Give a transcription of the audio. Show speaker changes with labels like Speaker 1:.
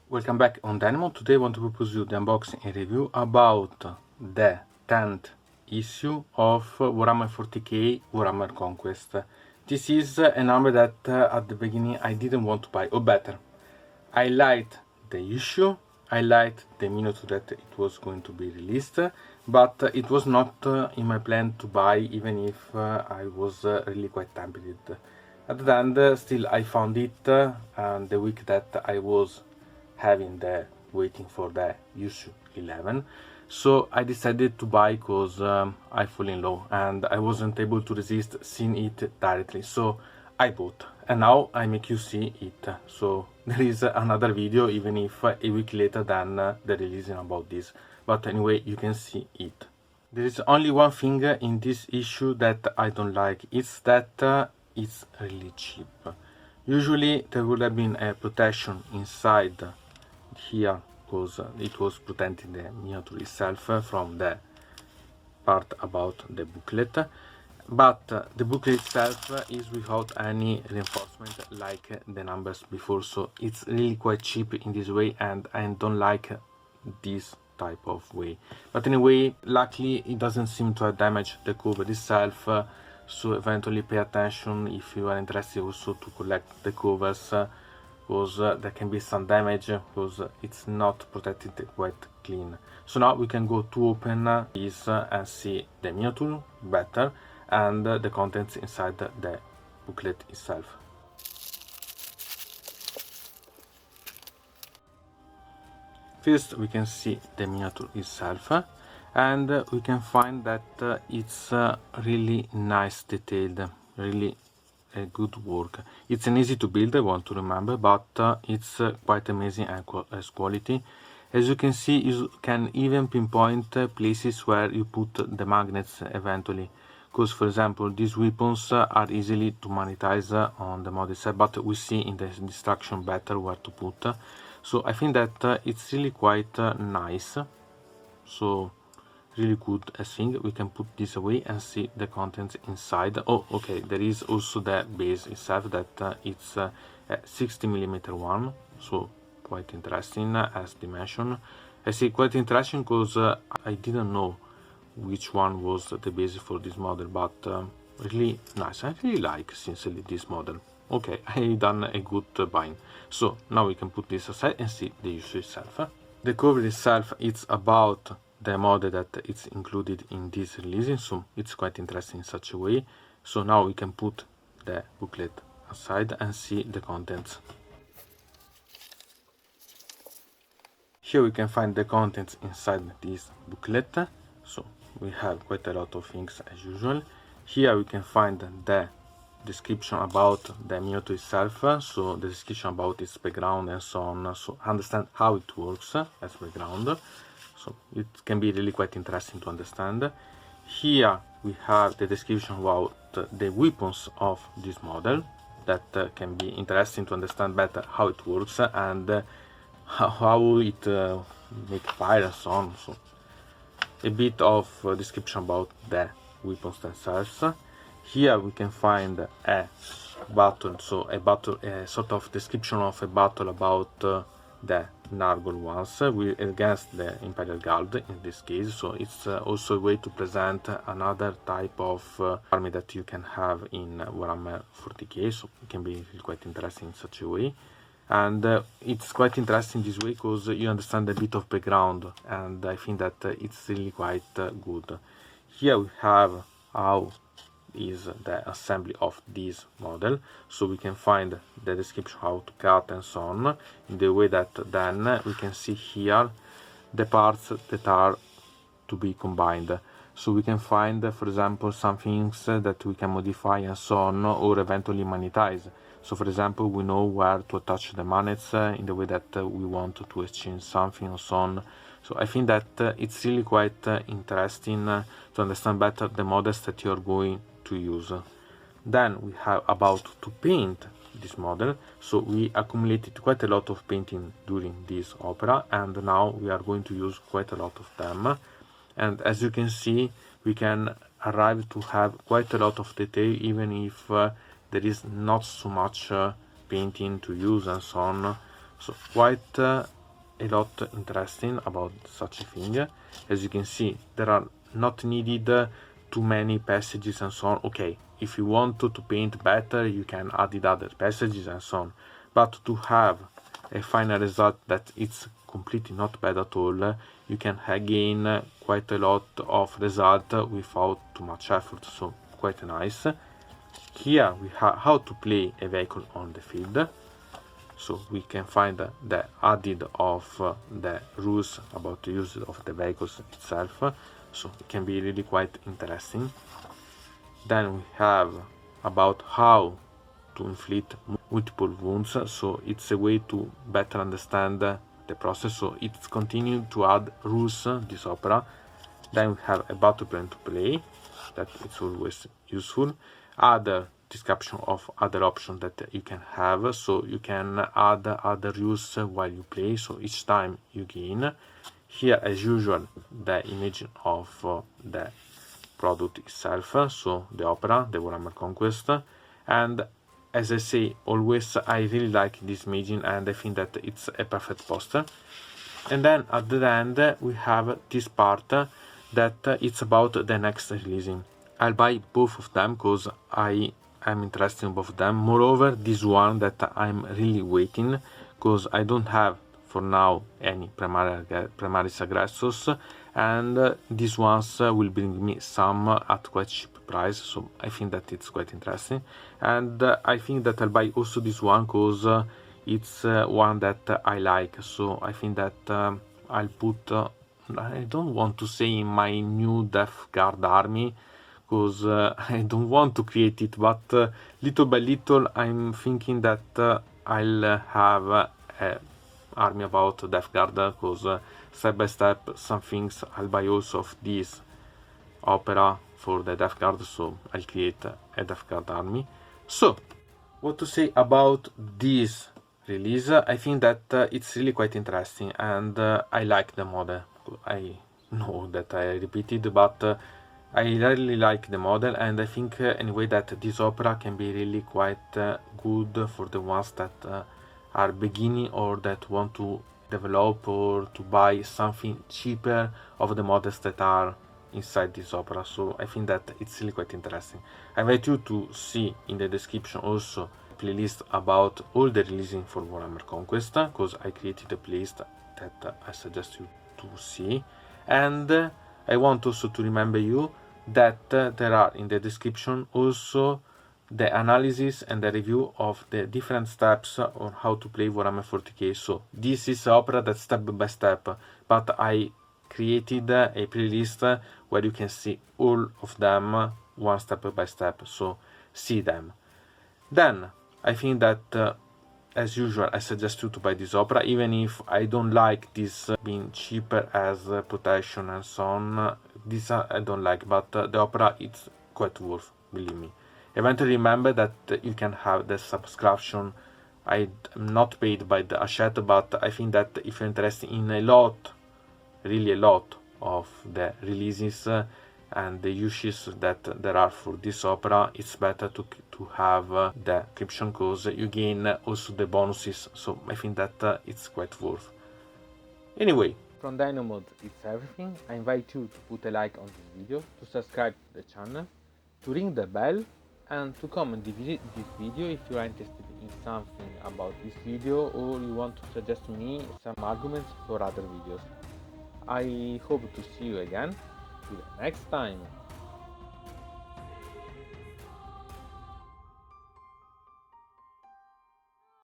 Speaker 1: Welcome back on Dynamo. Today I want to propose you the unboxing and review about the 10th issue of Warhammer 40k Warhammer Conquest. This is a number that at the beginning I didn't want to buy, or better, I liked the issue, I liked the minute that it was going to be released, but it was not in my plan to buy, even if I was really quite tempted. At the end, still I found it, and the week that I was having the waiting for the issue 11, so I decided to buy because I fall in love and I wasn't able to resist seeing it directly, so I bought, and now I make you see it. So there is another video, even if a week later than the releasing about this, but anyway you can see it. There is only one thing in this issue that I don't like. It's that it's really cheap. Usually there would have been a protection inside here, because it was protecting the miniature itself from the part about the booklet, but the booklet itself is without any reinforcement like the numbers before, so it's really quite cheap in this way, and I don't like this type of way. But anyway, luckily it doesn't seem to have damaged the cover itself, so eventually pay attention if you are interested also to collect the covers, because there can be some damage because it's not protected quite clean. So now we can go to open this and see the miniature better and the contents inside the booklet itself. First we can see the miniature itself, and we can find that it's really nice detailed, really a good work. It's an easy to build, I want to remember, but it's quite amazing as quality. As you can see, you can even pinpoint places where you put the magnets eventually, because for example these weapons are easily to monetize on the mod itself, but we see in the instruction better where to put. So I think that it's really quite nice, so really good. I think we can put this away and see the contents inside. Oh, okay, there is also the base itself, that it's a 60mm one, so quite interesting as dimension. I say quite interesting because I didn't know which one was the base for this model, but really nice. I really like sincerely this model. Okay, I done a good buying. So now we can put this aside and see the issue itself. The cover itself, it's about the model that it's included in this releasing, so it's quite interesting in such a way. So now we can put the booklet aside and see the contents. Here we can find the contents inside this booklet, so we have quite a lot of things as usual. Here we can find the description about the miniature itself, so the description about its background and so on, so understand how it works as background. So it can be really quite interesting to understand. Here we have the description about the weapons of this model, that can be interesting to understand better how it works and how it makes fire and so on. So a bit of description about the weapons themselves. Here we can find a battle, so a sort of description of a battle about the Nargol ones against the Imperial Guard in this case, so it's also a way to present another type of army that you can have in Warhammer 40k, so it can be really quite interesting in such a way. And it's quite interesting this way because you understand a bit of background, and I think that it's really quite good. Here we have how is the assembly of this model, so we can find the description how to cut and so on, in the way that then we can see here the parts that are to be combined. So we can find, for example, some things that we can modify and so on, or eventually monetize. So for example, we know where to attach the magnets in the way that we want to exchange something and so on. So I think that it's really quite interesting to understand better the models that you're going to use. Then we have about to paint this model, so we accumulated quite a lot of painting during this opera, and now we are going to use quite a lot of them. And as you can see, we can arrive to have quite a lot of detail, even if there is not so much painting to use and so on. So quite a lot interesting about such a thing. As you can see, there are not needed too many passages and so on. Okay, if you want to paint better, you can add the other passages and so on, but to have a final result that it's completely not bad at all, you can gain quite a lot of result without too much effort, so quite nice. Here we have how to play a vehicle on the field, so we can find the added of the rules about the use of the vehicles itself, so it can be really quite interesting. Then we have about how to inflict multiple wounds, so it's a way to better understand the process, so it's continuing to add rules this opera. Then we have a battle plan to play, that it's always useful. Other description of other options that you can have, so you can add other rules while you play, so each time you gain. Here as usual the image of the product itself, so the opera, the Warhammer Conquest. And as I say always, I really like this imaging and I think that it's a perfect poster. And then at the end we have this part that it's about the next releasing. I'll buy both of them because I am interested in both of them. Moreover, this one that I'm really waiting, because I don't have for now any Primaris Aggressors, and these ones will bring me some at quite cheap price, so I think that it's quite interesting. And I think that I'll buy also this one because it's one that I like, so I think that I'll put I don't want to say in my new Death Guard army, because I don't want to create it, but little by little I'm thinking that I'll have a army about Death Guard, because step by step some things I'll buy also of this opera for the Death Guard, so I'll create a Death Guard army. So what to say about this release? I think that it's really quite interesting, and I like the model. I know that I repeated, but I really like the model, and I think anyway that this opera can be really quite good for the ones that are beginning or that want to develop or to buy something cheaper of the models that are inside this opera. So I think that it's really quite interesting. I invite you to see in the description also a playlist about all the releasing for Warhammer Conquest, because I created a playlist that I suggest you to see. And I want also to remember you that there are in the description also the analysis and the review of the different steps on how to play Warhammer 40k. So this is opera that's step by step, but I created a playlist where you can see all of them one step by step, so see them. Then I think that as usual I suggest you to buy this opera, even if I don't like this being cheaper as protection and so on. This I don't like, but the opera it's quite worth, believe me. Eventually remember that you can have the subscription. I'm not paid by the Hachette, but I think that if you're interested in a lot, really a lot of the releases and the uses that there are for this opera, it's better to have the subscription, because you gain also the bonuses, so I think that it's quite worth. Anyway, from Dynamod it's everything. I invite you to put a like on this video, to subscribe to the channel, to ring the bell, and to comment this video if you are interested in something about this video or you want to suggest me some arguments for other videos. I hope to see you again. Till next time.